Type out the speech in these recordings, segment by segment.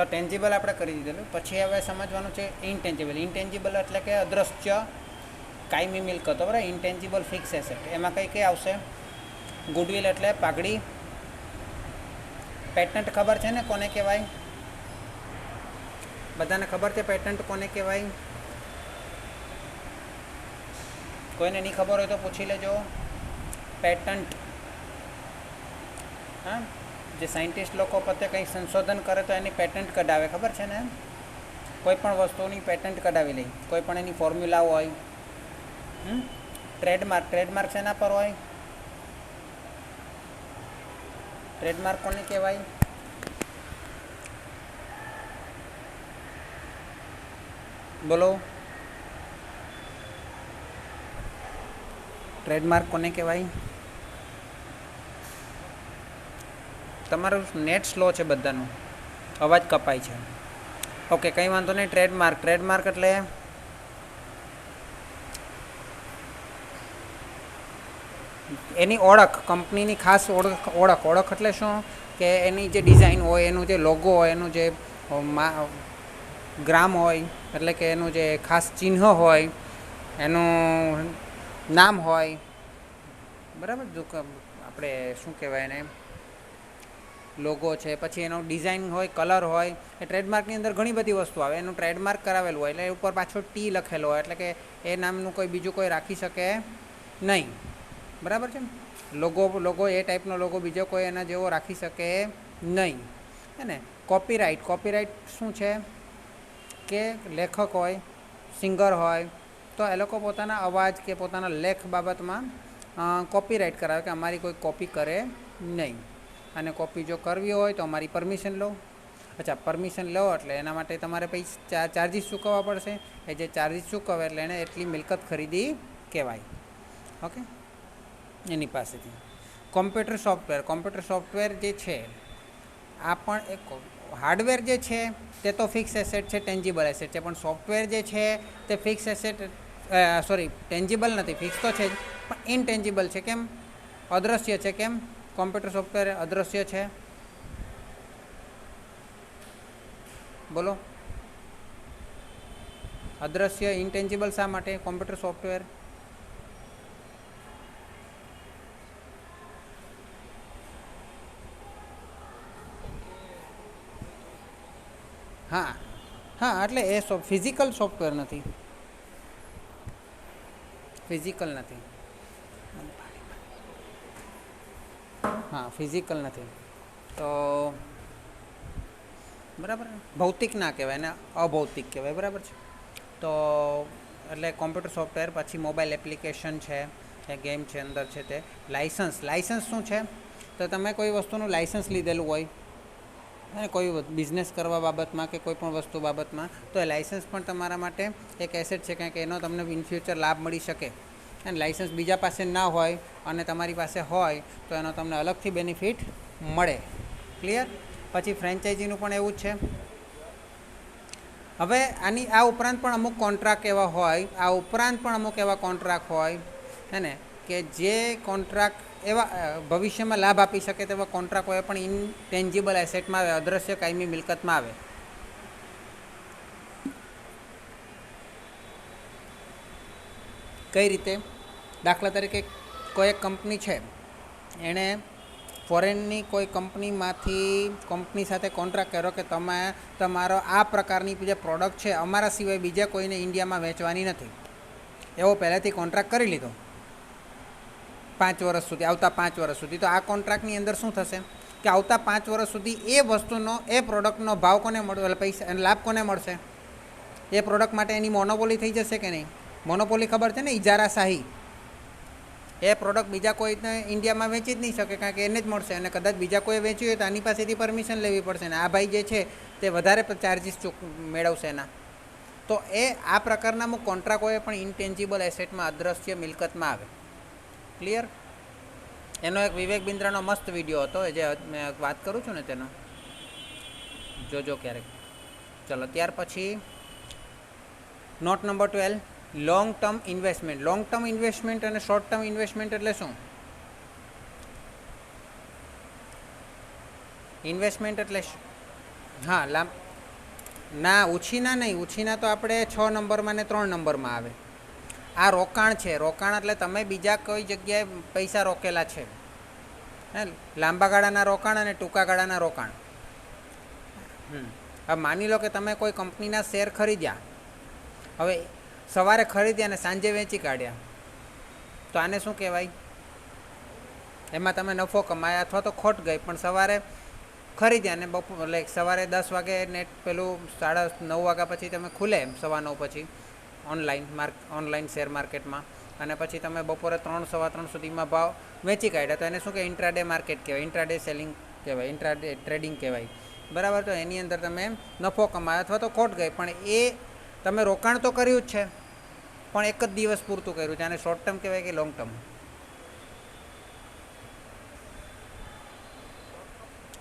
तो टेन्जिबल આપણે કરી દીધેલું. પછી હવે સમજવાનું છે ઇન્ટેન્જિબલ. ઇન્ટેન્જિબલ એટલે કે અદ્રશ્ય કાયમી મિલકતો, બરાબર. ઇન્ટેન્જિબલ ફિક્સ એસેટ એમાં કઈ કઈ આવશે? ગુડવિલ એટલે પાઘડી. પેટન્ટ ખબર છે ને કોને કહેવાય? બધાને ખબર છે પેટન્ટ કોને કહેવાય? કોઈને નહીં ખબર હોય તો પૂછી લેજો. પેટન્ટ, હા, જે સાયન્ટિસ્ટ લોકો પોતે કંઈક સંશોધન કરે તો એની પેટન્ટ કઢાવે, ખબર છે ને? કોઈ પણ વસ્તુની પેટન્ટ કઢાવી લે. કોઈ પણ એની ફોર્મ્યુલા હોય. ટ્રેડમાર્ક, ટ્રેડમાર્ક શેના પર હોય? ટ્રેડમાર્ક કોને કહેવાય? બોલો, ટ્રેડમાર્ક કોને કહેવાય? તમારું નેટ સ્લો છે બધાનું, અવાજ કપાય છે. ઓકે, કંઈ વાંધો નહીં. ટ્રેડમાર્ક, ટ્રેડમાર્ક એટલે એની ઓળખ, કંપનીની ખાસ ઓળખ એટલે શું? કે એની જે ડિઝાઇન હોય, એનું જે લોગો હોય, એનું જે ગ્રામ હોય, એટલે કે એનું જે ખાસ ચિહ્ન હોય, એનું નામ હોય, બરાબર. જો આપણે શું કહેવાય એને, લોગો છે, પછી એનો ડિઝાઇન હોય, કલર હોય. એ ટ્રેડમાર્કની અંદર ઘણી બધી વસ્તુ આવે. એનું ટ્રેડમાર્ક કરાવેલું હોય એટલે એ ઉપર પાછો ટી લખેલો હોય, એટલે કે એ નામનું કોઈ બીજું કોઈ રાખી શકે નહીં, બરાબર છે. લોગો એ ટાઈપનો લોગો બીજો કોઈ એના જેવો રાખી શકે નહીં, હે ને. કોપીરાઇટ, કોપીરાઇટ શું છે? કે લેખક હોય, સિંગર હોય, તો એ લોકો પોતાના અવાજ કે પોતાના લેખ બાબતમાં કોપીરાઇટ કરાવે કે અમારી કોઈ કોપી કરે નહીં. અને કોપી જો કરવી હોય તો અમારી પરમિશન લો. અચ્છા, પરમિશન લો એટલે એના માટે તમારે પૈસા ચાર્જિસ ચૂકવવા પડશે. એ જે ચાર્જિસ ચૂકવે એટલે એને એટલી મિલકત ખરીદી કહેવાય. ઓકે, એની પાસેથી. કોમ્પ્યુટર સોફ્ટવેર, કોમ્પ્યુટર સોફ્ટવેર જે છે આ પણ એક હાર્ડવેર જે છે તે તો ફિક્સ એસેટ છે, ટેન્જિબલ એસેટ છે. પણ સોફ્ટવેર જે છે તે ફિક્સ એસેટ, ટેન્જિબલ નથી, ફિક્સ તો છે જ, પણ ઇનટેન્જિબલ છે. કેમ? અદ્રશ્ય છે. કેમ કોમ્પ્યુટર સોફ્ટવેર અદ્રશ્ય છે? બોલો, અદ્રશ્ય ઇનટેન્જિબલ શા માટે કોમ્પ્યુટર સોફ્ટવેર? હા હા, એટલે એ ફિઝિકલ સોફ્ટવેર નથી, ફિઝિકલ નથી. હા, ફિઝિકલ નથી તો બરાબર, ભૌતિક ના કહેવાય ને, અભૌતિક કહેવાય, બરાબર છે. તો એટલે કોમ્પ્યુટર સોફ્ટવેર. પછી મોબાઈલ એપ્લિકેશન છે, એ ગેમ છે, અંદર છે તે. લાઇસન્સ, લાઇસન્સ શું છે? તો તમે કોઈ વસ્તુનું લાઇસન્સ લીધેલું હોય અને કોઈ બિઝનેસ કરવા બાબતમાં કે કોઈ પણ વસ્તુ બાબતમાં, તો એ લાઇસન્સ પણ તમારા માટે એક એસેટ છે, કારણ કે એનો તમને ઇન ફ્યુચર લાભ મળી શકે. અને લાઇસન્સ બીજા પાસે ના હોય અને તમારી પાસે હોય તો એનો તમને અલગથી બેનિફિટ મળે. ક્લિયર? પછી ફ્રેન્ચાઇઝીનું પણ એવું જ છે. હવે આ ઉપરાંત પણ અમુક કોન્ટ્રાક્ટ એવા હોય, હે ને, કે જે કોન્ટ્રાક્ટ એવા ભવિષ્યમાં લાભ આપી શકે તેવા કોન્ટ્રાક્ટ હોય પણ ઇનટેન્જિબલ એસેટમાં આવે, અદ્રશ્ય કાયમી મિલકતમાં આવે. કઈ રીતે? દાખલા તરીકે કોઈ એક કંપની છે, એણે ફોરેનની કોઈ કંપની સાથે કોન્ટ્રાક્ટ કર્યો કે તમે તમારો આ પ્રકારની જે પ્રોડક્ટ છે અમારા સિવાય બીજા કોઈને ઇન્ડિયામાં વેચવાની નથી, એવો પહેલેથી કોન્ટ્રાક્ટ કરી લીધો 5 વર્ષ સુધી, આવતા 5 વર્ષ સુધી. તો આ કોન્ટ્રાક્ટની અંદર શું થશે કે આવતા 5 વર્ષ સુધી એ વસ્તુનો, એ પ્રોડક્ટનો ભાવ કોને મળશે, પૈસા અને લાભ કોને મળશે? એ પ્રોડક્ટ માટે એની મોનોપોલી થઈ જશે કે નહીં? મોનોપોલી ખબર છે ને, ઇજારાશાહી. એ પ્રોડક્ટ બીજા કોઈને ઇન્ડિયામાં વેચી જ નહીં શકે, કારણ કે એને જ મળશે. અને કદાચ બીજા કોઈ વેચ્યું હોય તો આની પાસેથી પરમિશન લેવી પડશે ને આ ભાઈ જે છે તે વધારે ચાર્જિસ મેળવશે એના. તો એ આ પ્રકારના અમુક કોન્ટ્રાક્ટ હોય પણ ઇનટેન્જિબલ એસેટમાં, અદ્રશ્ય મિલકતમાં આવે. ક્લિયર? એનો એક વિવેક બિન્દ્રાનો મસ્ત વિડીયો હતો, જે મેં વાત કરું છું ને તેનો, જોજો ક્યારેક. ચલો, ત્યાર પછી note number 12, long term investment. Long term investment અને શોર્ટ ટર્મ ઇન્વેસ્ટમેન્ટ એટલે શું? ઇન્વેસ્ટમેન્ટ એટલે હા, ના, ઉછીના નહીં. ઉછીના તો આપણે 6 નંબરમાં ને 3 નંબરમાં આવે. આ રોકાણ છે. રોકાણ એટલે તમે બીજા કોઈ જગ્યાએ પૈસા રોકેલા છે, હે, લાંબા ગાળાના રોકાણ અને ટૂંકા ગાળાના રોકાણ. હવે માની લો કે તમે કોઈ કંપનીના શેર ખરીદ્યા, હવે સવારે ખરીદ્યા અને સાંજે વેચી કાઢ્યા, તો આને શું કહેવાય? એમાં તમે નફો કમાયા અથવા તો ખોટ ગઈ, પણ સવારે ખરીદ્યા અને લાઈક સવારે 10 વાગે નેટ પેલું 9:30 વાગ્યા પછી તમે ખુલે 9:15 પછી ઓનલાઈન શેર માર્કેટમાં, અને પછી તમે બપોરે 3 સવા 3 સુધીમાં ભાવ વેચી કાઢ્યા, તો એને શું કહેવાય? ઇન્ટ્રાડે માર્કેટ કહેવાય, ઇન્ટ્રાડે સેલિંગ કહેવાય, ઇન્ટ્રાડે ટ્રેડિંગ કહેવાય. બરાબર? તો એની અંદર તમે નફો કમાયો અથવા તો ખોટ ગઈ, પણ એ તમે રોકાણ તો કર્યું જ છે, પણ એક જ દિવસ પૂરતું કર્યું છે. આને શોર્ટ ટર્મ કહેવાય કે લોંગ ટર્મ?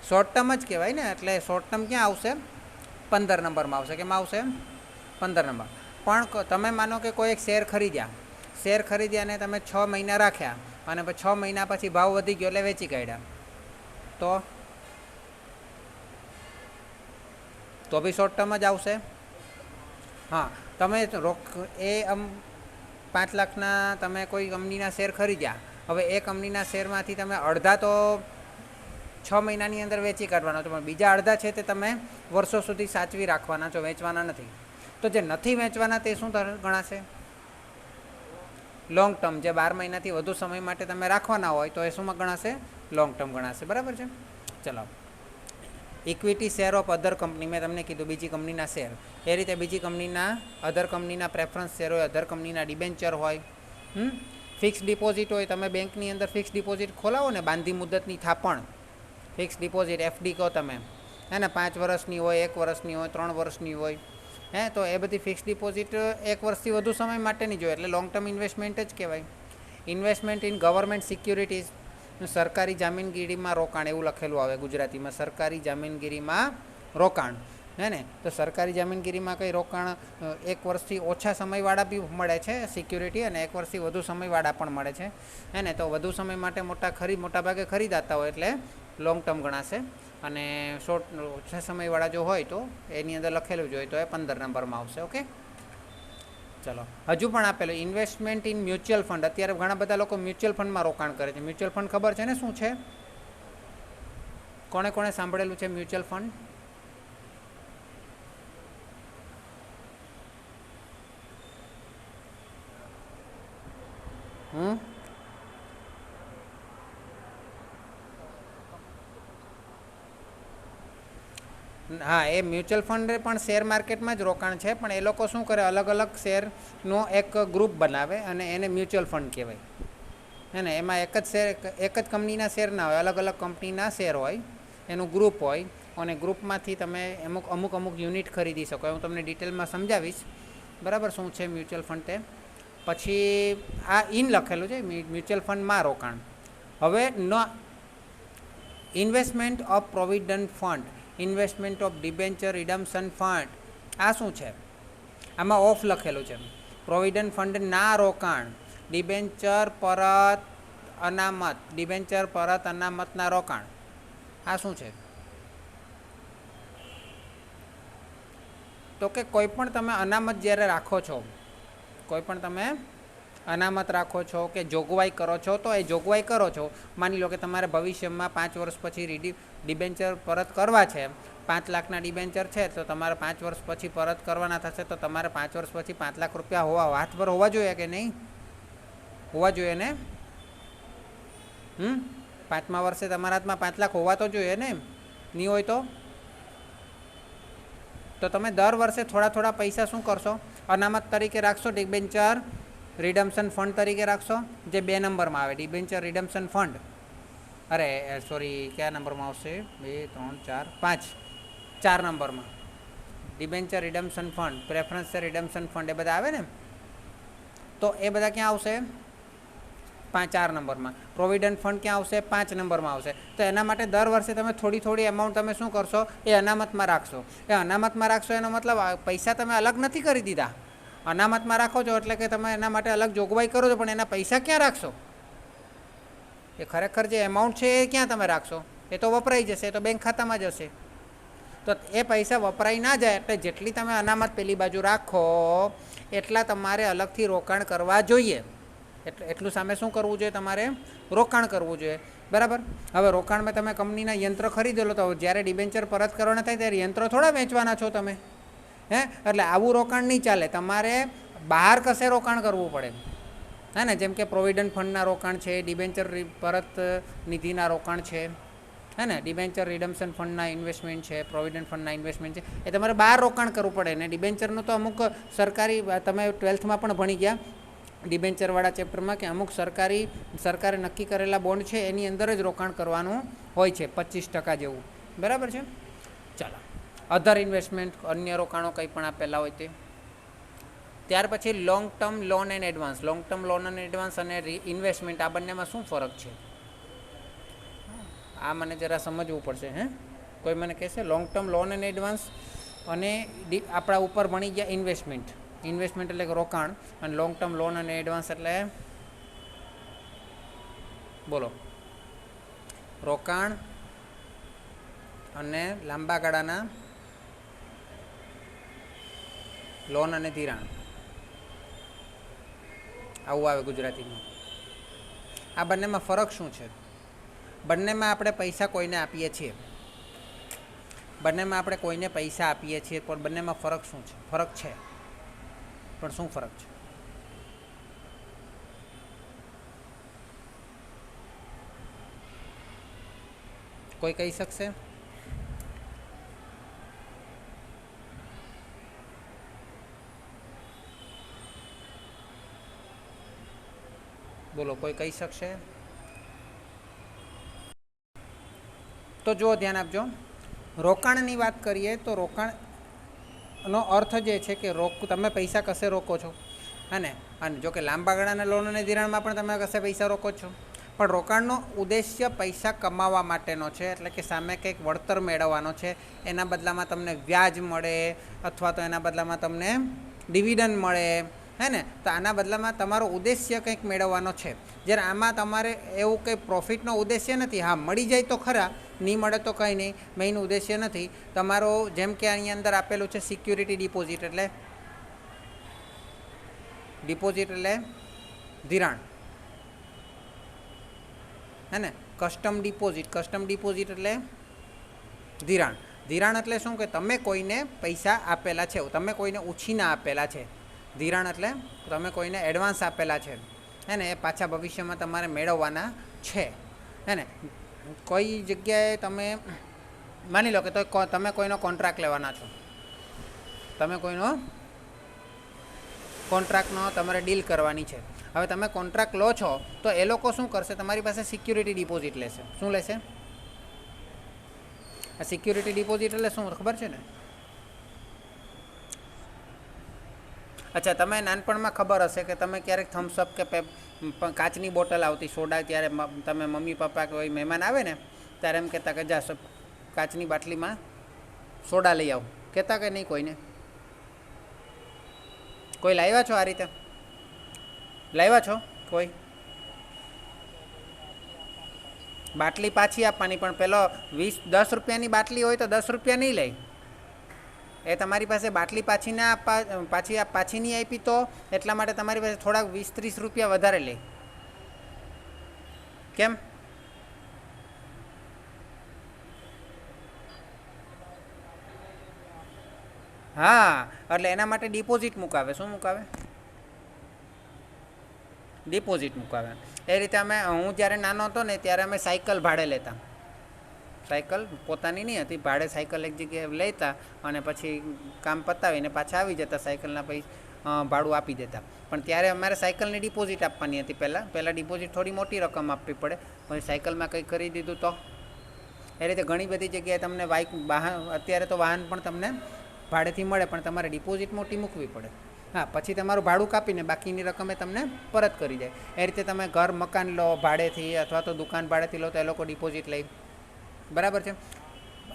શોર્ટ ટર્મ જ કહેવાય ને. એટલે શોર્ટ ટર્મ ક્યાં આવશે? 15 નંબરમાં આવશે. કેમ આવશે? 15 નંબર. પણ તમે માનો કે કોઈ એક શેર ખરીદ્યા અને તમે 6 મહિના રાખ્યા, અને પછી 6 મહિના પછી ભાવ વધી ગયો એટલે વેચી કાઢ્યા, તો બી શોર્ટ ટર્મ જ આવશે. હા, તમે એ 5 લાખના તમે કોઈ કંપનીના શેર ખરીદ્યા, હવે એ કંપનીના શેરમાંથી તમે અડધા તો 6 મહિનાની અંદર વેચી કાઢવાના છો, પણ બીજા અડધા છે તે તમે વર્ષો સુધી સાચવી રાખવાના છો, વેચવાના નથી. તો જે નથી વેચવાના તે શું ગણાશે? Long term. જે 12 મહિનાથી વધુ સમય માટે તમે રાખવાના હોય તો એ શુંમાં ગણાશે? લોંગ ટર્મ ગણાશે. બરાબર છે? ચલો, equity share of other company, મેં તમને કીધું બીજી કંપનીના શેર. એ રીતે બીજી કંપનીના અધર કંપનીના પ્રેફરન્સ શેર હોય, અધર કંપનીના ડિબેન્ચર હોય, ફિક્સ ડિપોઝિટ હોય. તમે બેંકની અંદર ફિક્સ ડિપોઝિટ ખોલાવો ને, બાંધી મુદતની થાપણ, ફિક્સ ડિપોઝિટ FD કહો તમે, હે ને, 5 વર્ષની હોય, 1 વર્ષની હોય, 3 વર્ષની હોય, હે, તો એ બધી ફિક્સ ડિપોઝિટ 1 વર્ષથી વધુ સમય માટેની જોઈએ, એટલે લોંગ ટર્મ ઇન્વેસ્ટમેન્ટ જ કહેવાય. ઇન્વેસ્ટમેન્ટ ઇન ગવર્મેન્ટ સિક્યુરિટીઝ, સરકારી જામીનગીરીમાં રોકાણ, એવું લખેલું આવે ગુજરાતીમાં, સરકારી જામીનગીરીમાં રોકાણ, હે ને. તો સરકારી જામીનગીરીમાં કંઈ રોકાણ 1 વર્ષથી ઓછા સમયવાળા બી મળે છે સિક્યુરિટી, અને 1 વર્ષથી વધુ સમયવાળા પણ મળે છે, હે ને. તો વધુ સમય માટે મોટા ભાગે ખરીદાતા હોય એટલે લોંગ ટર્મ ગણાશે, અને ઓછા સમયવાળા જો હોય તો એની અંદર લખેલું જ હોય તો એ 15 નંબરમાં આવશે. ઓકે, ચલો, હજુ પણ આપેલું ઇન્વેસ્ટમેન્ટ ઇન મ્યુચ્યુઅલ ફંડ. અત્યારે ઘણા બધા લોકો મ્યુચ્યુઅલ ફંડમાં રોકાણ કરે છે. મ્યુચ્યુઅલ ફંડ ખબર છે ને શું છે? કોણે કોણે સાંભળેલું છે મ્યુચ્યુઅલ ફંડ? હા, એ મ્યુચ્યુઅલ ફંડ પણ શેર માર્કેટમાં જ રોકાણ છે, પણ એ લોકો શું કરે? અલગ અલગ શેરનો એક ગ્રુપ બનાવે અને એને મ્યુચ્યુઅલ ફંડ કહેવાય, હે ને. એમાં એક જ કંપનીના શેર ના હોય, અલગ અલગ કંપનીના શેર હોય, એનું ગ્રુપ હોય, અને ગ્રુપમાંથી તમે અમુક યુનિટ ખરીદી શકો. હું તમને ડિટેલમાં સમજાવીશ, બરાબર, શું છે મ્યુચ્યુઅલ ફંડ તે. પછી આ લખેલું છે મ્યુચ્યુઅલ ફંડમાં રોકાણ. હવે investment of provident fund, investment of debenture redemption fund, આ શું છે? આમાં ઓફ લખેલું છે. પ્રોવિડન્ટ ફંડ ના રોકાણ, ડિબેન્ચર પરત અનામતના રોકાણ, આ શું છે? તો કે કોઈ પણ તમે અનામત જ્યારે રાખો છો, કે જોગવાઈ કરો છો, તો એ જોગવાઈ કરો છો, માની લો કે તમારે ભવિષ્યમાં 5 વર્ષ પછી ડિબેન્ચર પરત કરવા છે, 5 લાખના ડિબેન્ચર છે, તો તમારે 5 વર્ષ પછી પરત કરવાના થશે, તો તમારે 5 વર્ષ પછી 5 લાખ રૂપિયા હાથ પર હોવા જોઈએ કે નહીં? હોવા જોઈએ ને. 5મા વર્ષે તમારા હાથમાં 5 લાખ હોવા તો જોઈએ ને. નહીં હોય તો તમે દર વર્ષે થોડા પૈસા શું કરશો? અનામત તરીકે રાખશો, ડિબેન્ચર રિડમ્પશન ફંડ તરીકે રાખશો, જે 2 નંબરમાં આવે, ડિબેન્ચર રિડમ્પશન ફંડ. કયા નંબરમાં આવશે? 2, 3, 4, 5, 4 નંબરમાં debenture redemption fund, preference રિડમ્પશન fund, એ બધા આવે ને. તો એ બધા ક્યાં આવશે? 4 નંબરમાં. પ્રોવિડન્ટ ફંડ ક્યાં આવશે? 5 નંબરમાં આવશે. તો એના માટે દર વર્ષે તમે થોડી એમાઉન્ટ તમે શું કરશો? એ અનામતમાં રાખશો. એનો મતલબ પૈસા તમે અલગ નથી કરી દીધા, અનામતમાં રાખો છો, એટલે કે તમે એના માટે અલગ જોગવાઈ કરો છો, પણ એના પૈસા ક્યાં રાખશો? એ ખરેખર જે એમાઉન્ટ છે એ ક્યાં તમે રાખશો? એ તો વપરાઈ જશે, એ તો બેંક ખાતામાં જશે. તો એ પૈસા વપરાઈ ના જાય એટલે જેટલી તમે અનામત પેલી બાજુ રાખો એટલા તમારે અલગથી રોકાણ કરવા જોઈએ. એટલું સામે શું કરવું જોઈએ? તમારે રોકાણ કરવું જોઈએ. બરાબર. હવે રોકાણમાં તમે કંપનીના યંત્ર ખરીદેલો તો જ્યારે ડિબેન્ચર પરત કરવાના થાય ત્યારે યંત્રો થોડા વેચવાના છો તમે, એટલે આવું રોકાણ નહીં ચાલે. તમારે બહાર કશે રોકાણ કરવું પડે, હે ને? જેમ કે પ્રોવિડન્ટ ફંડના રોકાણ છે, ડિબેન્ચર પરત નિધિના રોકાણ છે, હે ને? ડિબેન્ચર રિડમ્પશન ફંડના ઇન્વેસ્ટમેન્ટ છે, પ્રોવિડન્ટ ફંડના ઇન્વેસ્ટમેન્ટ છે, એ તમારે બહાર રોકાણ કરવું પડે. ને ડિબેન્ચરનું તો અમુક સરકારી, તમે 12થમાં પણ ભણી ગયા ડિબેન્ચરવાળા ચેપ્ટરમાં, કે અમુક સરકારે નક્કી કરેલા બોન્ડ છે એની અંદર જ રોકાણ કરવાનું હોય છે, 25% જેવું. બરાબર છે. ચાલો, અધર ઇન્વેસ્ટમેન્ટ, અન્ય રોકાણો કંઈ પણ આપેલા હોય તે. ત્યાર પછી long term loan and advance. Long term loan and advance અને ઇન્વેસ્ટમેન્ટ, આ બંનેમાં શું ફરક છે? આ મને જરા સમજવું પડશે. કોઈ મને કહેશે? Long term loan and advance અને આપણા ઉપર ભણી ગયા ઇન્વેસ્ટમેન્ટ. ઇન્વેસ્ટમેન્ટ એટલે કે રોકાણ, અને લોંગ ટર્મ લોન અને એડવાન્સ એટલે બોલો? રોકાણ અને લાંબા ગાળાના લોન અને ધિરાણ, આવું આવે ગુજરાતીમાં. આ બંનેમાં ફરક શું છે? બંનેમાં આપણે પૈસા કોઈને આપીએ છીએ, બંનેમાં આપણે કોઈને પૈસા આપીએ છીએ, પણ બંનેમાં ફરક શું છે? ફરક છે, પણ શું ફરક છે? કોઈ કહી શકશે? બોલો, કોઈ કહી શકશે? તો જો ધ્યાન આપજો, રોકાણની વાત કરીએ તો રોકાણનો અર્થ જે છે કે તમે પૈસા કશે રોકો છો, અને જો કે લાંબા ગાળાના લોન અને ધિરાણમાં પણ તમે કશે પૈસા રોકો છો, પણ રોકાણનો ઉદ્દેશ્ય પૈસા કમાવા માટેનો છે, એટલે કે સામે કંઈક વળતર મેળવવાનો છે. એના બદલામાં તમને વ્યાજ મળે, અથવા તો એના બદલામાં તમને ડિવિડન્ડ મળે, હે ને? તો આના બદલામાં તમારો ઉદ્દેશ્ય કંઈક મેળવવાનો છે. જ્યારે આમાં તમારે એવું કંઈ પ્રોફિટનો ઉદ્દેશ્ય નથી. હા, મળી જાય તો ખરા, નહીં મળે તો કંઈ નહીં, મેઇન ઉદ્દેશ્ય નથી તમારો. જેમ કે આની અંદર આપેલું છે સિક્યુરિટી ડિપોઝિટ, એટલે ધિરાણ, હે ને? કસ્ટમ ડિપોઝિટ એટલે ધિરાણ એટલે શું? કે તમે કોઈને પૈસા આપેલા છે, તમે કોઈને ઉછીના આપેલા છે. ધિરાણ એટલે તમે કોઈને એડવાન્સ આપેલા છે, હે ને? એ પાછા ભવિષ્યમાં તમારે મેળવવાના છે, હે ને? કોઈ જગ્યાએ તમે માની લો કે તમે કોઈનો કોન્ટ્રાક્ટ લેવાના છો, તમે કોઈનો કોન્ટ્રાક્ટનો તમારે ડીલ કરવાની છે. હવે તમે કોન્ટ્રાક્ટ લો છો તો એ લોકો શું કરશે? તમારી પાસે સિક્યુરિટી ડિપોઝિટ લેશે. શું લેશે? આ સિક્યુરિટી ડિપોઝિટ એટલે શું, ખબર છે ને? અચ્છા, તમે નાનપણમાં ખબર હશે કે તમે ક્યારેક થમ્સઅપ કે કાચની બોટલ આવતી સોડા, ત્યારે તમે મમ્મી પપ્પા કે કોઈ મહેમાન આવે ને ત્યારે એમ કહેતા કે જા કાચની બાટલીમાં સોડા લઈ આવો, કહેતા કે નહીં કોઈને? કોઈ લાવ્યા છો? આ રીતે લાવ્યા છો કોઈ? બાટલી પાછી આપવાની, પણ પેલો 10 રૂપિયાની બાટલી હોય તો 10 રૂપિયા નહીં લે. એ તમારી પાસે બાટલી પાછી નહીં આપી તો એટલા માટે તમારી પાસે થોડાક 20-30 રૂપિયા વધારે લે. કેમ? હા, એટલે એના માટે ડિપોઝિટ મુકાવે. શું મુકાવે? ડિપોઝિટ મુકાવે. એ રીતે હું જ્યારે નાનો હતો ને ત્યારે અમે સાયકલ ભાડે લેતા. સાયકલ પોતાની નહીં હતી, ભાડે સાયકલ એક જગ્યાએ લેતા અને પછી કામ પતાવીને પાછા આવી જતા, સાયકલના ભાડું આપી દેતા. પણ ત્યારે અમારે સાયકલની ડિપોઝિટ આપવાની હતી. પહેલાં ડિપોઝિટ થોડી મોટી રકમ આપવી પડે, પછી સાયકલમાં કંઈ કરી દીધું તો. એ રીતે ઘણી બધી જગ્યાએ તમને અત્યારે તો વાહન પણ તમને ભાડેથી મળે, પણ તમારે ડિપોઝિટ મોટી મૂકવી પડે. હા, પછી તમારું ભાડું કાપીને બાકીની રકમે તમને પરત કરી જાય. એ રીતે તમે ઘર મકાન લો ભાડેથી, અથવા તો દુકાન ભાડેથી લો તો એ લોકો ડિપોઝિટ લે. બરાબર છે?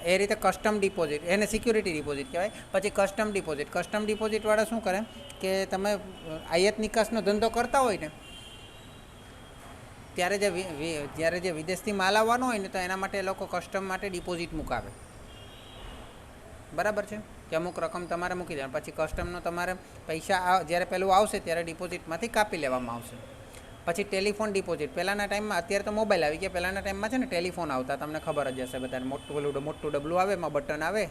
એ રીતે કસ્ટમ ડિપોઝિટ, એને સિક્યુરિટી ડિપોઝિટ કહેવાય. પછી કસ્ટમ ડિપોઝિટવાળા શું કરે કે તમે આયાત નિકાસનો ધંધો કરતા હોય ને ત્યારે જે વિદેશથી માલ આવવાનો હોય ને તો એના માટે એ લોકો કસ્ટમ માટે ડિપોઝિટ મુકાવે. બરાબર છે કે અમુક રકમ તમારે મૂકી દેવાની, પછી કસ્ટમનો તમારે પૈસા જ્યારે પેલું આવશે ત્યારે ડિપોઝિટમાંથી કાપી લેવામાં આવશે. પછી ટેલિફોન ડિપોઝિટ પહેલાંના ટાઈમમાં, અત્યારે તો મોબાઈલ આવી ગયા, પહેલાંના ટાઈમમાં છે ને ટેલિફોન આવતા, તમને ખબર જ હશે બધાને, મોટું ડબલું આવે, એમાં બટન આવે,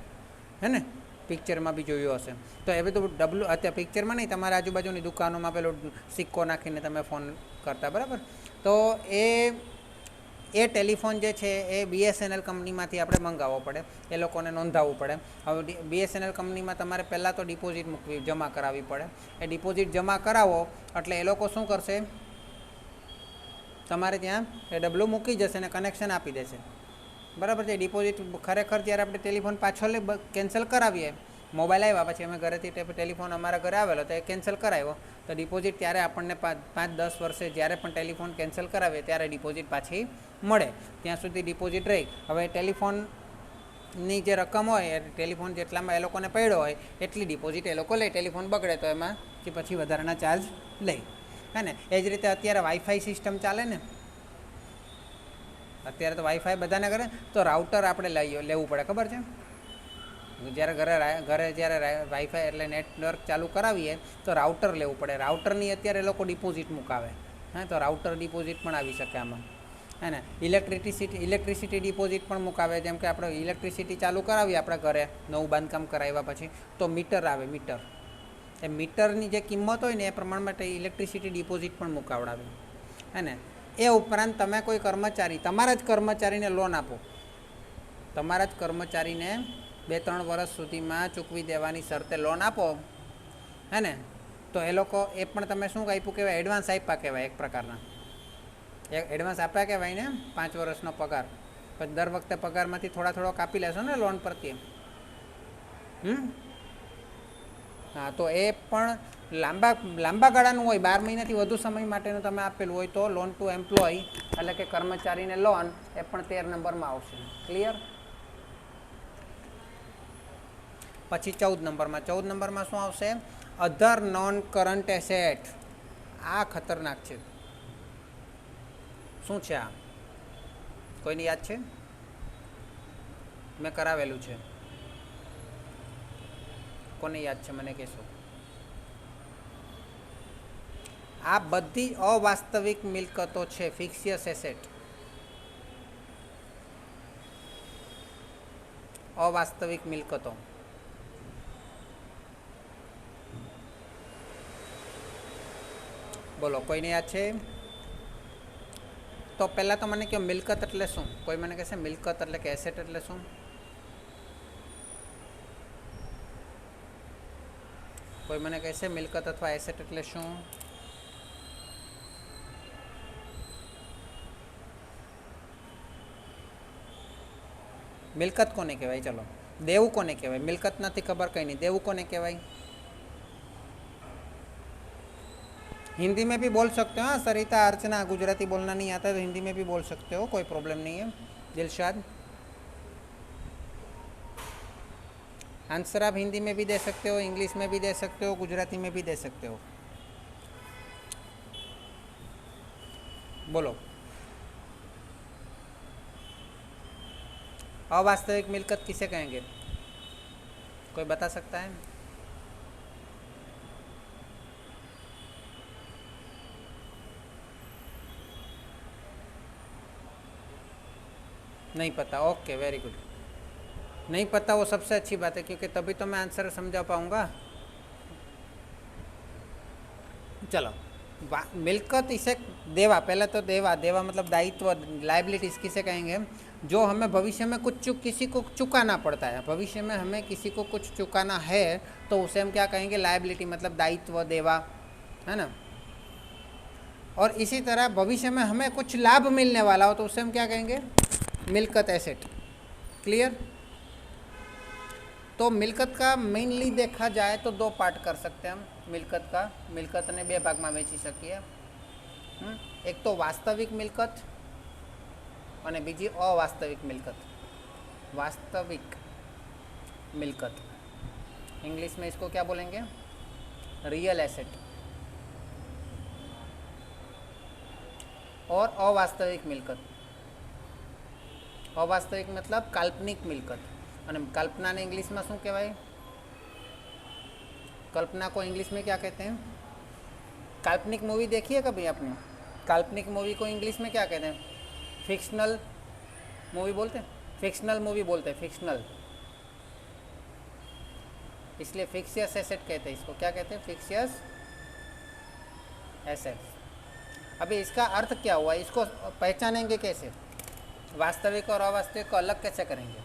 હે ને, પિક્ચરમાં બી જોયું હશે. તો એ બધું ડબલું અત્યારે પિક્ચરમાં નહીં, તમારા આજુબાજુની દુકાનોમાં પેલો સિક્કો નાખીને તમે ફોન કરતા, બરાબર. તો એ ટેલિફોન જે છે એ BSNL કંપનીમાંથી આપણે મંગાવવો પડે, એ લોકોને નોંધાવવું પડે. હવે BSNL કંપનીમાં તમારે પહેલાં તો ડિપોઝિટ જમા કરાવવી પડે. એ ડિપોઝિટ જમા કરાવો એટલે એ લોકો શું કરશે, તમારે ત્યાં એ ડબલું મૂકી જશે અને કનેક્શન આપી દેશે, બરાબર છે. ડિપોઝિટ ખરેખર જ્યારે આપણે ટેલિફોન પાછો કેન્સલ કરાવીએ, મોબાઈલ આવ્યા પછી અમે ઘરેથી ટેલિફોન અમારા ઘરે આવેલો તો એ કેન્સલ કરાવ્યો, તો ડિપોઝિટ ત્યારે આપણને 5-10 વર્ષે જ્યારે પણ ટેલિફોન કેન્સલ કરાવીએ ત્યારે ડિપોઝિટ પાછી મળે, ત્યાં સુધી ડિપોઝિટ રહી. હવે ટેલિફોનની જે રકમ હોય એ ટેલિફોન જેટલામાં એ લોકોને પડ્યો હોય એટલી ડિપોઝિટ એ લોકો લે. ટેલિફોન બગડે તો એમાં પછી વધારાના ચાર્જ લે, હે ને. એ જ રીતે અત્યારે વાઈફાઈ સિસ્ટમ ચાલે ને, અત્યારે તો વાઈફાઈ બધાને કરે, તો રાઉટર આપણે લેવું પડે, ખબર છે. જ્યારે ઘરે જ્યારે વાઈફાઈ એટલે નેટવર્ક ચાલુ કરાવીએ તો રાઉટર લેવું પડે. રાઉટરની અત્યારે લોકો ડિપોઝિટ મુકાવે, હા, તો રાઉટર ડિપોઝિટ પણ આવી શકે આમાં, હે ને. ઇલેક્ટ્રિસિટી ડિપોઝિટ પણ મુકાવે, જેમ કે આપણે ઇલેક્ટ્રિસિટી ચાલુ કરાવીએ આપણા ઘરે નવું બાંધકામ કરાવ્યા પછી, તો મીટર આવે, મીટર, એ મીટરની જે કિંમત હોય ને એ પ્રમાણ માટે ઇલેક્ટ્રિસિટી ડિપોઝિટ પણ મુકાવડાવે, હે ને. એ ઉપરાંત તમે કોઈ કર્મચારી, તમારા જ કર્મચારીને લોન આપો, તમારા જ કર્મચારીને 2-3 વર્ષ સુધીમાં ચૂકવી દેવાની શરતે લોન આપો, હે ને, તો એ લોકો એ પણ તમે શું આપ્યું કહેવાય, એડવાન્સ આપ્યા કહેવાય, એક પ્રકારના એડવાન્સ આપ્યા કહેવાય ને. 5 વર્ષનો પગાર, પછી દર વખતે પગારમાંથી થોડો કાપી લેશો ને લોન પ્રત્યે. હા, તો એ પણ લાંબા ગાળાનું હોય, 12 મહિનાથી વધુ સમય માટેનું તમે આપેલું હોય તો લોન ટુ એમ્પ્લોય એટલે કે કર્મચારીને લોન, એ પણ 13 નંબરમાં આવશે. ક્લિયર. પછી 14 નંબરમાં શું આવશે, અધર નોન કરંટ એસેટ. આ ખતરનાક છે. શું છે આ, કોઈને યાદ છે? મેં કરાવેલું છે, કોને યાદ છે મને કહેશો? આ બધી અવાસ્તવિક મિલકતો છે, ફિક્સિયસ એસેટ, અવાસ્તવિક મિલકતો. બોલો, કોઈને યાદ છે? તો પહેલાં તો મને કહો મિલકત એટલે શું? કોઈ મને કહેશે મિલકત એટલે કે એસેટ એટલે શું? કોઈ મને કહેશે મિલકત અથવા એસેટ એટલે શું? મિલકત કોને કહેવાય? ચલો, દેવું કોને કહેવાય? મિલકત નથી ખબર, કંઈ નહીં, દેવું કોને કહેવાય? हिंदी में भी बोल सकते हो, हाँ सरिता, अर्चना, गुजराती बोलना नहीं आता तो हिंदी में भी बोल सकते हो, कोई प्रॉब्लम नहीं है. दिलशाद, आंसर आप हिंदी में भी दे सकते हो, इंग्लिश में भी दे सकते हो, गुजराती में भी दे सकते हो. बोलो, अवास्तविक मिलकत किसे कहेंगे? कोई बता सकता है? नहीं पता, ओके, वेरी गुड. नहीं पता वो सबसे अच्छी बात है, क्योंकि तभी तो मैं आंसर समझा पाऊंगा. चलो, मिलकत इसे देवा, पहले तो देवा मतलब दायित्व, लाइबिलिटीज किसे कहेंगे? जो हमें भविष्य में किसी को चुकाना पड़ता है, भविष्य में हमें किसी को कुछ चुकाना है तो उसे हम क्या कहेंगे? लाइबिलिटी, मतलब दायित्व, देवा, है ना. और इसी तरह भविष्य में हमें कुछ लाभ मिलने वाला हो तो उसे हम क्या कहेंगे? मिलकत, एसेट. क्लियर. तो मिलकत का मेनली देखा जाए तो 2 पार्ट कर सकते हैं हम मिलकत का. मिलकत ने 2 भाग में वेची सकीए. एक तो वास्तविक मिलकत और बीजी अवास्तविक मिलकत. वास्तविक मिलकत, इंग्लिश में इसको क्या बोलेंगे? Real asset. और अवास्तविक मिलकत, अवास्तविक मतलब काल्पनिक मिलकत. અને કલ્પનાને ઇંગ્લિશમાં શું કહેવાય? कल्पना को इंग्लिश में क्या कहते हैं? काल्पनिक मूवी देखी है कभी आपने? काल्पनिक मूवी को इंग्लिश में क्या कहते हैं? फिक्शनल मूवी बोलते हैं, फिक्शनल मूवी बोलते हैं, फिक्शनल। इसलिए फिक्सियस एसेट कहते हैं इसको। क्या कहते हैं? फिक्सियस एसेट। अभी इसका अर्थ क्या हुआ, इसको पहचानेंगे कैसे? वास्तविक और अवास्तविक को अलग कैसे करेंगे?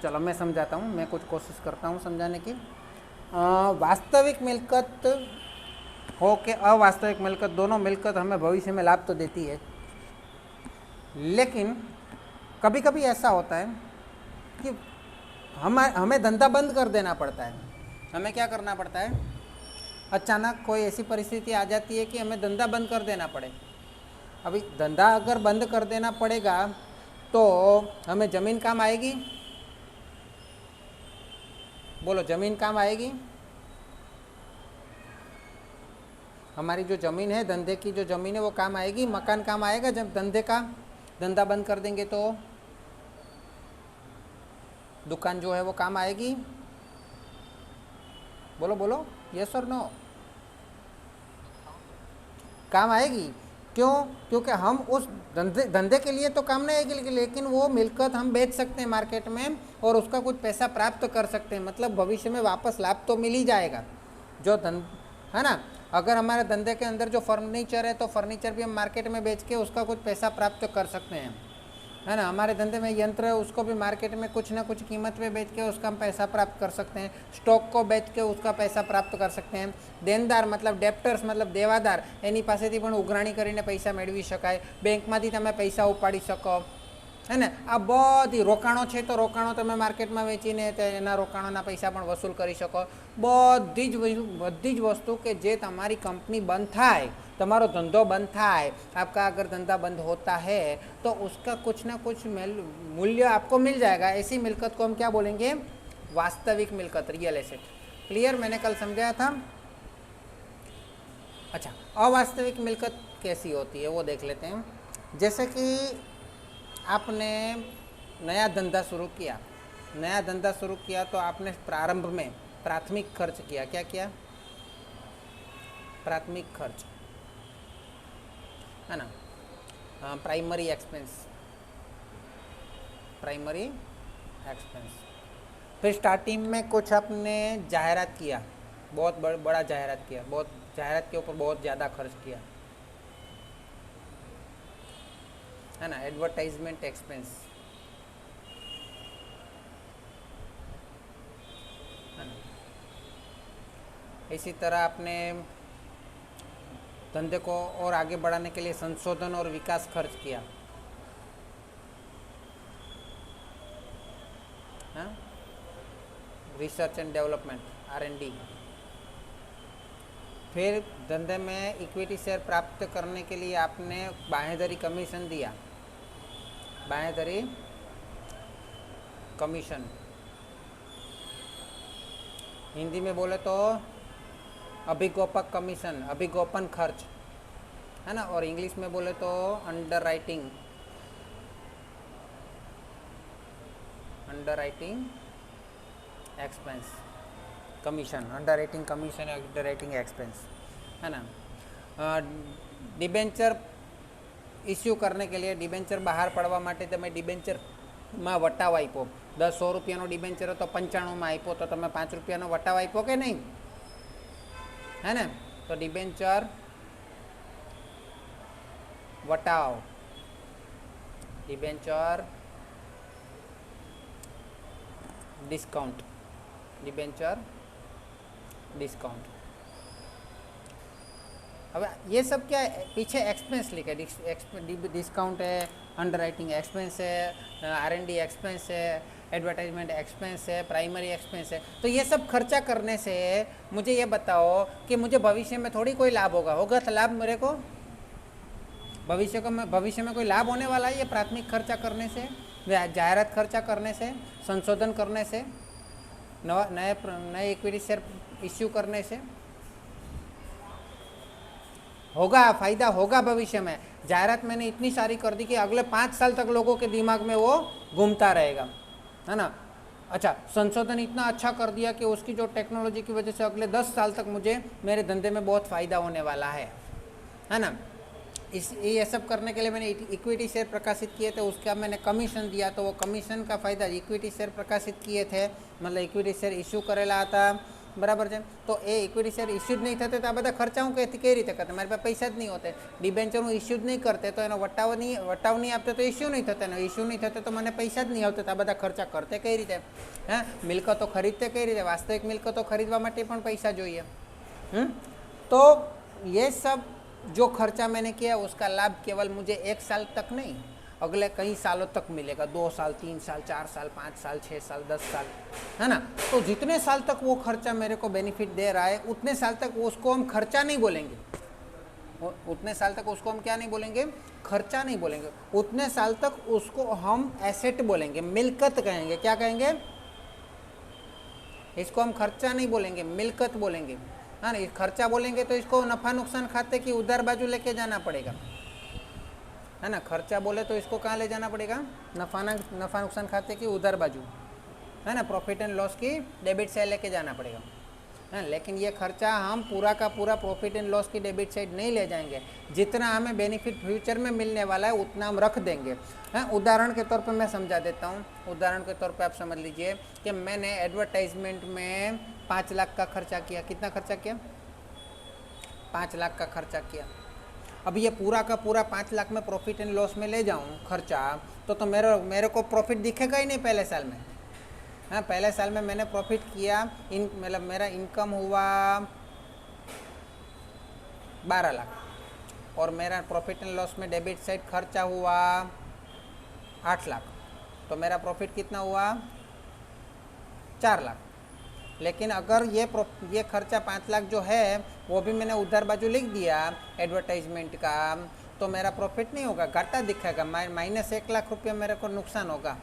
चलो मैं समझाता हूँ, मैं कुछ कोशिश करता हूँ समझाने की। वास्तविक मिलकत हो के अवास्तविक मिलकत, दोनों मिलकत हमें भविष्य में लाभ तो देती है, लेकिन कभी कभी ऐसा होता है कि हमें धंधा बंद कर देना पड़ता है। हमें क्या करना पड़ता है? अचानक कोई ऐसी परिस्थिति आ जाती है कि हमें धंधा बंद कर देना पड़े। अभी धंधा अगर बंद कर देना पड़ेगा तो हमें ज़मीन काम आएगी? बोलो, ज़मीन काम आएगी? हमारी जो ज़मीन है, धंधे की जो ज़मीन है, वो काम आएगी? मकान काम आएगा जब धंधा बंद कर देंगे तो? दुकान जो है वो काम आएगी? बोलो बोलो, यस और नो? काम आएगी। क्यों? क्योंकि हम उस धंधे के लिए तो काम नहीं आएगी, लेकिन वो मिलकत हम बेच सकते हैं मार्केट में और उसका कुछ पैसा प्राप्त कर सकते हैं। मतलब भविष्य में वापस लाभ तो मिल ही जाएगा। जो है ना, अगर हमारे धंधे के अंदर जो फर्नीचर है तो फर्नीचर भी हम मार्केट में बेच के उसका कुछ पैसा प्राप्त कर सकते हैं, है ना। हमारे धंधे में यंत्र है, उसको भी मार्केट में कुछ ना कुछ कीमत पे बेच के उसका हम पैसा प्राप्त कर सकते हैं। स्टॉक को बेच के उसका पैसा प्राप्त कर सकते हैं। देनदार मतलब डेप्टर्स मतलब देवादार, એની પાસેથી પણ ઉઘરાણી કરીને પૈસા મેળવી શકાય। બેંકમાંથી તમે પૈસા ઉપાડી શકો, है ને। આ બધી રોકાણો છે તો રોકાણો તમે માર્કેટમાં વેચીને એના રોકાણોના પૈસા પણ વસૂલ કરી શકો। બધી જ વસ્તુ કે જે તમારી કંપની બંધ થાય, તમારો ધંધો बंद થાય, आपका अगर धंधा बंद होता है तो उसका कुछ ना कुछ मूल्य आपको मिल जाएगा। ऐसी मिलकत को हम क्या बोलेंगे? वास्तविक मिलकत, रियल एसेट। क्लियर? मैंने कल समझाया था। अच्छा, अवास्तविक मिलकत कैसी होती है वो देख लेते हैं। जैसे कि आपने नया धंधा शुरू किया तो आपने प्रारंभ में प्राथमिक खर्च किया। क्या किया? प्राथमिक खर्च, है ना, प्राइमरी एक्सपेंस। फिर स्टार्टिंग में कुछ आपने जाहिरात किया, बहुत बड़ा जाहिरात किया, बहुत जाहिरात के ऊपर बहुत ज़्यादा खर्च किया, है ना, एडवर्टाइजमेंट एक्सपेंस, है ना। इसी तरह आपने धंधे को और आगे बढ़ाने के लिए संशोधन और विकास खर्च किया, हाँ, रिसर्च एंड डेवलपमेंट, R&D। फिर धंधे में इक्विटी शेयर प्राप्त करने के लिए आपने बाहेंधरी कमीशन दिया, बाहेंधरी कमीशन, हिंदी में बोले तो अभिगोपक कमीशन, अभिगोपन खर्च, है ना। और इंग्लिश में बोले तो underwriting expense, commission, underwriting commission, underwriting expense, है ना। डिबेन्चर इश्यू करने के लिए, डिबेन्चर बहार पड़वा माटे तमे डिबेन्चर में वटाव आप्यो। 100 रुपयानो डिबेन्चर तो 95 में आप्यो तो तमे 5 रुपयानो वटाव आप्यो के नहीं, है ना। तो डिबेन्चर वटाव, डिबेन्चर डिस्काउंट, डिबेन्चर डिस्काउंट। अब ये सब क्या है? पीछे एक्सपेंस लिखे, डिस्काउंट है, अंडरराइटिंग एक्सपेंस है, R&D एक्सपेंस है, एडवर्टाइजमेंट एक्सपेंस है, प्राइमरी एक्सपेंस है। तो ये सब खर्चा करने से मुझे ये बताओ कि मुझे भविष्य में थोड़ी कोई लाभ होगा तो लाभ मेरे को भविष्य में कोई लाभ होने वाला है? ये प्राथमिक खर्चा करने से, जाहिरात खर्चा करने से, संशोधन करने से, नए इक्विटी शेयर इश्यू करने से, होगा, फायदा होगा भविष्य में। जाहिरात मैंने इतनी सारी कर दी कि अगले 5 साल तक लोगों के दिमाग में वो घूमता रहेगा, है ना। अच्छा, संशोधन इतना अच्छा कर दिया कि उसकी जो टेक्नोलॉजी की वजह से अगले 10 साल तक मुझे मेरे धंधे में बहुत फ़ायदा होने वाला है ना। ये सब करने के लिए मैंने इक्विटी शेयर प्रकाशित किए थे, उसका मैंने कमीशन दिया, तो वो कमीशन का फायदा इक्विटी शेयर प्रकाशित किए थे, मतलब इक्विटी शेयर इश्यू करेला था, बराबर है। तो ये इक्विटी शेयर इश्यूज नहीं थे तो आ બધા ખર્ચાઓ કઈ રીતે કરતા, મારી પાસે પૈસા જ નહીં હોતે। ડિબેન્ચરનું ઇશ્યુ જ નહીં કરતે તો એનો વટાવ નહીં આપતે તો ઇશ્યુ નહીં થતે, ઇશ્યુ નહીં થતે તો મને પૈસા જ નહીં આવતે, તો આ બધા ખર્ચા કરતે કઈ રીતે? હા, મિલકતો ખરીદતે કઈ રીતે? વાસ્તવિક મિલકતો ખરીદવા માટે પણ પૈસા જોઈએ। तो ये सब जो खर्चा मैंने किया उसका लाभ केवल मुझे 1 साल तक नहीं, अगले कई सालों तक मिलेगा, 2 साल, 3 साल, 4 साल, 5 साल, 6 साल, 10 साल, है ना। तो जितने साल तक वो खर्चा मेरे को बेनिफिट दे रहा है उतने साल तक उसको हम खर्चा नहीं बोलेंगे, उतने साल तक उसको हम क्या नहीं बोलेंगे? खर्चा नहीं बोलेंगे। उतने साल तक उसको हम एसेट बोलेंगे, मिल्कत कहेंगे। क्या कहेंगे? इसको हम खर्चा नहीं बोलेंगे, मिल्कत बोलेंगे, है ना। खर्चा बोलेंगे तो इसको नफा नुकसान खाते की उधार बाजू लेके जाना पड़ेगा, है ना। खर्चा बोले तो इसको कहाँ ले जाना पड़ेगा? नफा नुकसान खाते की उधार बाजू, है ना। प्रॉफिट एंड लॉस की डेबिट साइड लेके जाना पड़ेगा, है। लेकिन ये खर्चा हम पूरा का पूरा प्रॉफिट एंड लॉस की डेबिट साइड नहीं ले जाएंगे, जितना हमें बेनिफिट फ्यूचर में मिलने वाला है उतना हम रख देंगे, हैं। उदाहरण के तौर पे मैं समझा देता हूँ। उदाहरण के तौर पे आप समझ लीजिए कि मैंने एडवर्टाइजमेंट में 5 लाख का खर्चा किया। कितना खर्चा किया? 5 लाख का खर्चा किया। अब ये पूरा का पूरा 5 लाख में प्रॉफिट एंड लॉस में ले जाऊँ खर्चा, तो मेरे को प्रॉफिट दिखेगा ही नहीं पहले साल में। हाँ, पहले साल में मैंने प्रॉफिट किया, मतलब मेरा इनकम हुआ 12 लाख और मेरा प्रॉफिट एंड लॉस में डेबिट साइड खर्चा हुआ 8 लाख, तो मेरा प्रॉफिट कितना हुआ? 4 लाख। लेकिन अगर ये खर्चा 5 लाख जो है वो भी मैंने उधार बाजू लिख दिया एडवर्टाइजमेंट का, तो मेरा प्रॉफिट नहीं होगा, घाटा दिखाएगा, -1 लाख रुपया मेरे को नुकसान होगा,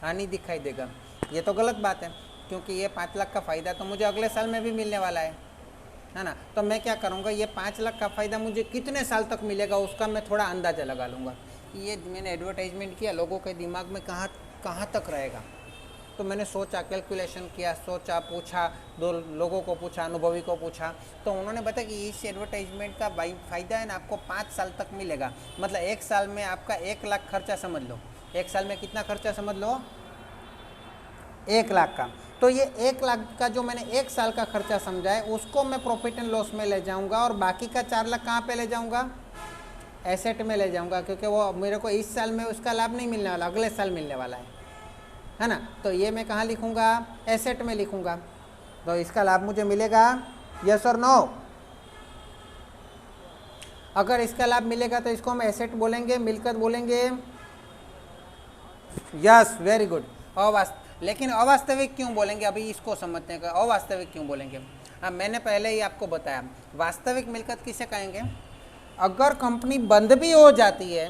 हानि दिखाई देगा। ये तो गलत बात है, क्योंकि ये 5 लाख का फ़ायदा तो मुझे अगले साल में भी मिलने वाला है ना। तो मैं क्या करूँगा, ये 5 लाख का फ़ायदा मुझे कितने साल तक मिलेगा उसका मैं थोड़ा अंदाज़ा लगा लूँगा। ये मैंने एडवर्टाइजमेंट किया, लोगों के दिमाग में कहाँ तक रहेगा। तो मैंने सोचा, कैलकुलेशन किया, सोचा, पूछा, 2 लोगों को पूछा, अनुभवी को पूछा, तो उन्होंने बताया कि इस एडवर्टाइजमेंट का फ़ायदा है ना आपको 5 साल तक मिलेगा। मतलब 1 साल में आपका 1 लाख खर्चा समझ लो। 1 साल में कितना खर्चा समझ लो? 1 लाख का। तो ये 1 लाख का जो मैंने 1 साल का खर्चा समझा है उसको मैं प्रॉफिट एंड लॉस में ले जाऊंगा, और बाकी का 4 लाख कहाँ पे ले जाऊंगा? एसेट में ले जाऊंगा, क्योंकि वो मेरे को इस साल में उसका लाभ नहीं मिलने वाला, अगले साल मिलने वाला है ना। तो ये मैं कहाँ लिखूंगा? एसेट में लिखूंगा। तो इसका लाभ मुझे मिलेगा, यस और नो? अगर इसका लाभ मिलेगा तो इसको हम एसेट बोलेंगे, मिलकत बोलेंगे। Yes, very good. लेकिन अवास्तविक क्यों बोलेंगे? अभी इसको समझते हैं कि अवास्तविक क्यों बोलेंगे। हाँ, मैंने पहले ही आपको बताया, वास्तविक मिलकत किसे कहेंगे? अगर कंपनी बंद भी हो जाती है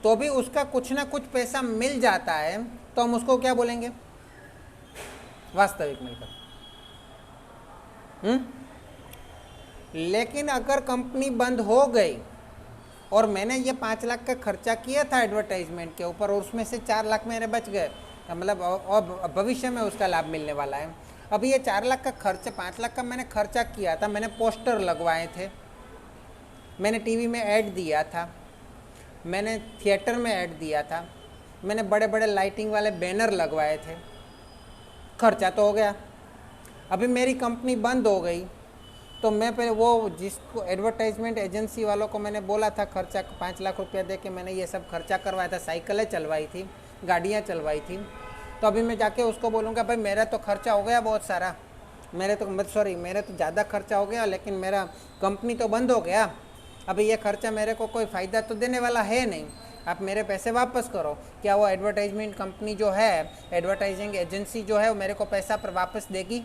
तो भी उसका कुछ ना कुछ पैसा मिल जाता है, तो हम उसको क्या बोलेंगे? वास्तविक मिलकत। लेकिन अगर कंपनी बंद हो गई और मैंने ये 5 लाख का खर्चा किया था एडवर्टाइजमेंट के ऊपर, और उसमें से 4 लाख मेरे बच गए, मतलब और भविष्य में उसका लाभ मिलने वाला है। अभी ये 4 लाख का खर्चा, 5 लाख का मैंने खर्चा किया था, मैंने पोस्टर लगवाए थे, मैंने टीवी में ऐड दिया था, मैंने थिएटर में ऐड दिया था, मैंने बड़े बड़े लाइटिंग वाले बैनर लगवाए थे, खर्चा तो हो गया। अभी मेरी कंपनी बंद हो गई तो मैं पहले वो जिसको एडवर्टाइजमेंट एजेंसी वालों को मैंने बोला था खर्चा 5 लाख रुपया दे के मैंने ये सब खर्चा करवाया था, साइकिलें चलवाई थी, गाड़ियाँ चलवाई थी, तो अभी मैं जाके उसको बोलूँगा भाई मेरा तो खर्चा हो गया बहुत सारा, मेरे तो ज़्यादा खर्चा हो गया, लेकिन मेरा कंपनी तो बंद हो गया, अभी ये खर्चा मेरे को कोई फ़ायदा तो देने वाला है नहीं, आप मेरे पैसे वापस करो। क्या वो एडवर्टाइजमेंट कंपनी जो है, एडवर्टाइजिंग एजेंसी जो है, वो मेरे को पैसा पर वापस देगी?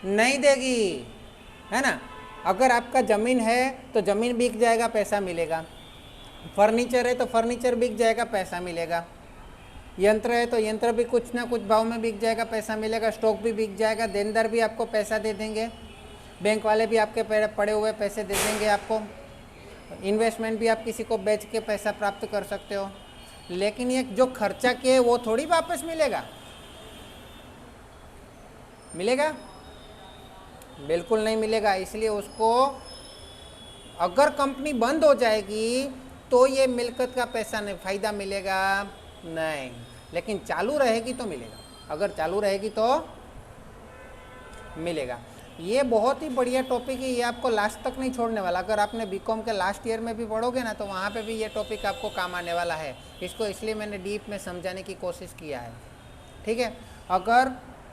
नहीं देगी, है ना। अगर आपका ज़मीन है तो ज़मीन बिक जाएगा, पैसा मिलेगा, फर्नीचर है तो फर्नीचर बिक जाएगा, पैसा मिलेगा, यंत्र है तो यंत्र भी कुछ ना कुछ भाव में बिक जाएगा, पैसा मिलेगा, स्टॉक भी बिक जाएगा, देनदार भी आपको पैसा दे देंगे। बैंक वाले भी आपके पड़े हुए पैसे दे देंगे आपको, इन्वेस्टमेंट भी आप किसी को बेच के पैसा प्राप्त कर सकते हो, लेकिन ये जो खर्चा किए वो थोड़ी वापस मिलेगा। मिलेगा? बिल्कुल नहीं मिलेगा। इसलिए उसको अगर कंपनी बंद हो जाएगी तो ये मिलकत का पैसा नहीं, फायदा मिलेगा नहीं, लेकिन चालू रहेगी तो मिलेगा। अगर चालू रहेगी तो मिलेगा। ये बहुत ही बढ़िया टॉपिक है, ये आपको लास्ट तक नहीं छोड़ने वाला। अगर आपने बीकॉम के लास्ट ईयर में भी पढ़ोगे ना तो वहाँ पे भी ये टॉपिक आपको काम आने वाला है। इसको इसलिए मैंने डीप में समझाने की कोशिश किया है, ठीक है। अगर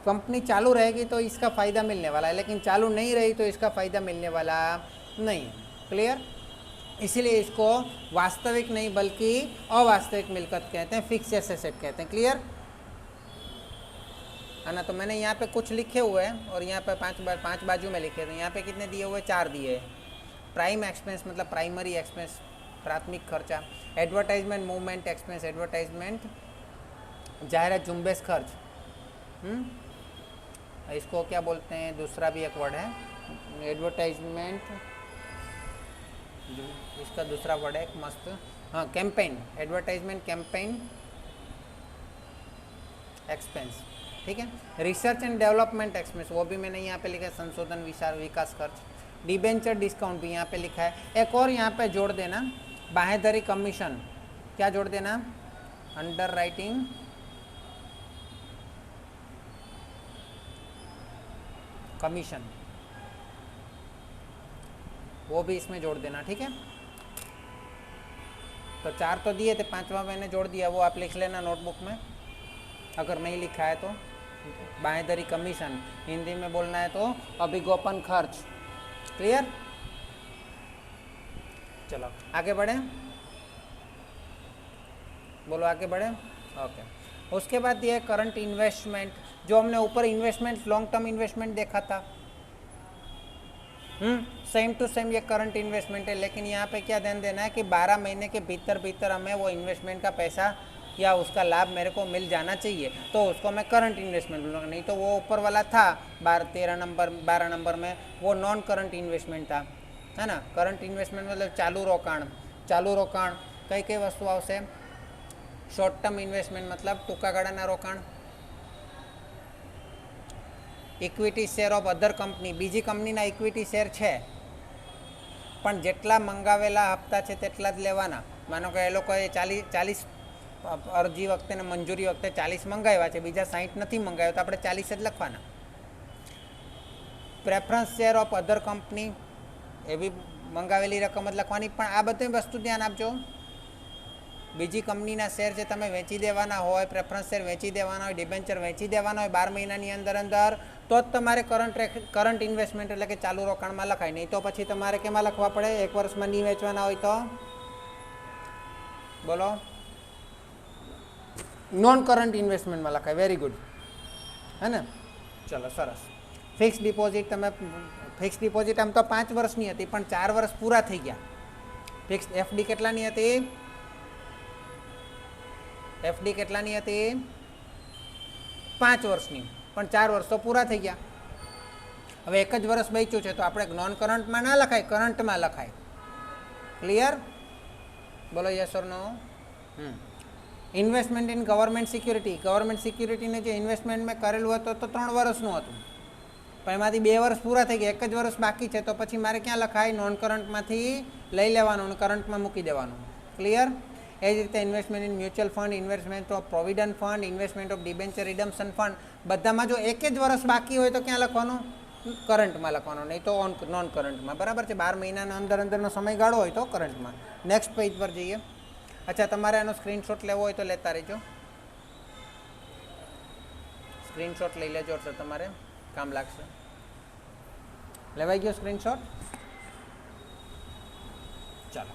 कंपनी चालू रहेगी तो इसका फ़ायदा मिलने वाला है, लेकिन चालू नहीं रही तो इसका फ़ायदा मिलने वाला नहीं। क्लियर? इसीलिए इसको वास्तविक नहीं बल्कि अवास्तविक मिलकत कहते हैं, फिक्स एसेट कहते हैं। क्लियर है ना? तो मैंने यहाँ पे कुछ लिखे हुए हैं और यहाँ पे पांच बाजू में लिखे थे। यहाँ पे कितने दिए हुए? 4 दिए। प्राइम एक्सपेंस मतलब प्राइमरी एक्सपेंस, प्राथमिक खर्चा। एडवर्टाइजमेंट मूवमेंट एक्सपेंस, एडवर्टाइजमेंट जाहिरात जुम्बेश खर्च। इसको क्या बोलते हैं? दूसरा भी एक वर्ड है एडवर्टाइजमेंट, इसका दूसरा वर्ड है एक मस्त, हाँ, कैंपेन, एडवर्टाइजमेंट कैंपेन एक्सपेंस, ठीक है। रिसर्च एंड डेवलपमेंट एक्सपेंस वो भी मैंने यहाँ पे लिखा है, संशोधन विकास खर्च। डिबेंचर डिस्काउंट भी यहाँ पे लिखा है। एक और यहाँ पे जोड़ देना, बाहेधरी कमीशन। क्या जोड़ देना? अंडर राइटिंग कमीशन, वो भी इसमें जोड़ देना, ठीक है। तो 4 तो दिए थे, 5वां मैंने जोड़ दिया, वो आप लिख लेना नोटबुक में अगर नहीं लिखा है तो। बाहेधरी कमीशन हिंदी में बोलना है तो अभिगोपन खर्च। क्लियर? चलो आगे बढ़े, बोलो आगे बढ़े। ओके, उसके बाद ये करंट इन्वेस्टमेंट, जो हमने ऊपर इन्वेस्टमेंट लॉन्ग टर्म इन्वेस्टमेंट देखा था, सेम टू सेम ये करंट इन्वेस्टमेंट है, लेकिन यहाँ पे क्या ध्यान देना है कि 12 महीने के भीतर हमें वो इन्वेस्टमेंट का पैसा या उसका लाभ मेरे को मिल जाना चाहिए, तो उसको मैं करंट इन्वेस्टमेंट बोलूँगा। नहीं तो वो ऊपर वाला था 12 नंबर में, वो नॉन करंट इन्वेस्टमेंट था, है ना। करंट इन्वेस्टमेंट मतलब चालू रोकाण कई वस्तु आवशे। शॉर्ट टर्म इन्वेस्टमेंट मतलब टूंका गाळाना रोकाण। इक्विटी शेर ऑफ अदर कंपनी, बीजी कंपनीना इक्विटी शेर है पण जेटला मंगावेला हप्ता है तेटला ज लेवाना। मानो कि ए लोकोए 40 अरजी वखते ने मंजूरी वखते 40 मंगाव्या है, बीजा 60 नहीं मंगाव्या, तो आपणे 40 ज लखवाना। प्रेफरन्स शेर ऑफ अदर कंपनी, ए भी मंगावेली रकम ज लखवानी। पण आ बधी वस्तु ध्यान आपजो, बीजी कंपनीना शेर जे तमे वेची देवाना होय, प्रेफरन्स शेर वेची देवाना होय, डिबेन्चर वेची देवाना होय 12 महीनानी अंदर तो ज तमारे करंट इन्वेस्टमेंट एटले के चालू रोकाणमां लखाय। नहीं तो पछी तमारे केमां लखवा पड़े? 1 वर्षमां नहीं वेचवाना होय तो बोलो नॉन करंट इन्वेस्टमेंट में लखाय। वेरी गुड, है ना। चलो सरस। फिक्स डिपोजिट, तमे फिक्स डिपोजिट आम तो 5 वर्षनी हती पण 4 वर्ष पूरा थई गया। फिक्स एफडी केटलानी हती? एफडी केटलानी हती? 5 वर्षनी, पण 4 वर्ष तो पूरा थई गया। हवे 1 ज वर्ष बच्युं छे तो आपणे नॉन करंट में ना लखाय, करंट में लखाय। क्लियर? बोलो यस और no? Investment in government security ने जो इन्वेस्टमेंट में करेलू हतुं तो 3 वर्षनुं हतुं, पण एमांथी 2 वर्ष पूरा थई गया, 1 ज वर्ष बाकी है, तो पछी मारे क्या लखाय? नॉन करंट में लई लेवानुं, करंट में मूकी देवानुं। क्लियर? ए ज रीते investment in mutual fund, investment of provident fund, investment of debenture redemption fund, बधामां जो 1 ज वर्ष बाकी होय तो क्या लखवानुं? करंट में लखवानुं, नहीं तो नॉन करंट में। बराबर है? 12 महीना अंदरनो समयगाळो होय तो करंट में। नेक्स्ट पेज पर जईए। अच्छा, तमारे आनो स्क्रीनशॉट लेवो होय तो लेता रहीजो, स्क्रीनशॉट लई लेजो तो तमारे काम लागशे। लेवाई गयो स्क्रीनशॉट? चलो,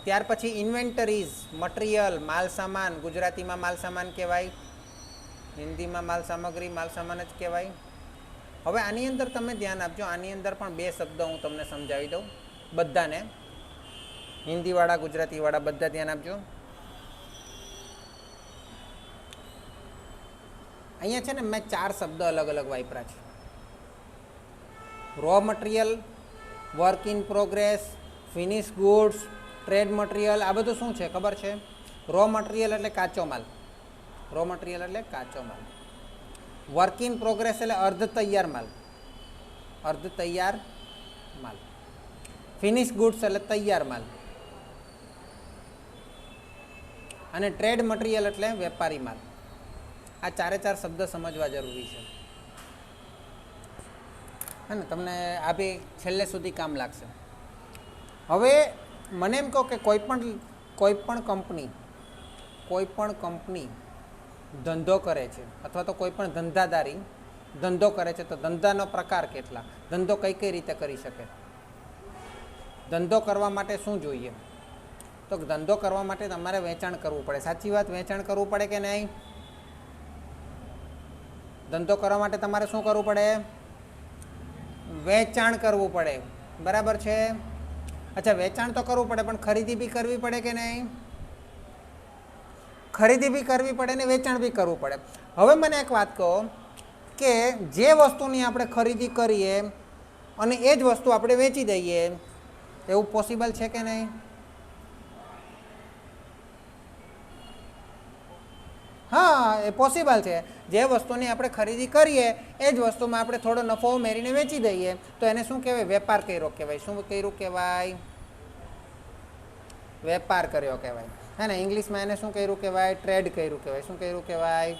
त्यार पछी इन्वेंटरीज, मटीरियल, माल सामान, गुजराती में माल सामान कहेवाय, हिंदी में माल सामग्री, माल सामान ज कहेवाय। हवे आनी अंदर तमे ध्यान आपजो, आनी अंदर पण 2 शब्द हूँ तमने समजावी दऊं बधाने, हिंदीवाड़ा गुजरातीवाड़ा बधा ध्यान आपजो। अहींया छे ने मैं 4 शब्द अलग अलग वापरा छे। Raw material, work in progress, finish goods, trade material, આ બધું શું છે ખબર છે? રો મટીરિયલ એટલે કાચો માલ. રો મટીરિયલ એટલે કાચો માલ. વર્ક ઇન પ્રોગ્રેસ એટલે અર્ધ તૈયાર માલ. અર્ધ તૈયાર માલ. ફિનિશ ગુડ્સ એટલે તૈયાર માલ. અને ટ્રેડ મટીરિયલ એટલે વેપારી માલ. આ ચારે ચાર શબ્દ સમજવા જરૂરી છે. હે ને? તમને આ બી છેલ્લે સુધી કામ લાગશે. હવે મને એમ કહો કે કોઈ પણ કંપની ધંધો કરે છે અથવા તો કોઈ પણ ધંધાદારી ધંધો કરે છે, તો ધંધાનો પ્રકાર કેટલા? ધંધો કઈ કઈ રીતે કરી શકે? ધંધો કરવા માટે શું જોઈએ? તો ધંધો કરવા માટે તમારે વેચાણ કરવું પડે. સાચી વાત? વેચાણ કરવું પડે કે નહીં? ધંધો કરવા માટે તમારે શું કરવું પડે? વેચાણ કરવું પડે. બરાબર છે? અચ્છા, વેચાણ તો કરવું પડે, પણ ખરીદી બી કરવી પડે કે નહીં? ખરીદી બી કરવી પડે ને વેચાણ બી કરવું પડે. હવે મને એક વાત કહો કે જે વસ્તુની આપણે ખરીદી કરીએ અને એ જ વસ્તુ આપણે વેચી દઈએ, એવું પોસિબલ છે કે નહીં? હા, એ પોસિબલ છે. જે વસ્તુની આપણે ખરીદી કરીએ એ જ વસ્તુમાં આપણે થોડો નફો ઉમેરીને વેચી દઈએ, તો એને શું કહેવાય? વેપાર કર્યો કહેવાય. શું કર્યું કહેવાય? વેપાર કર્યો કહેવાય. હે ને? ઇંગ્લિશમાં એને શું કર્યું કહેવાય? ટ્રેડ કર્યું કહેવાય. શું કર્યું કહેવાય?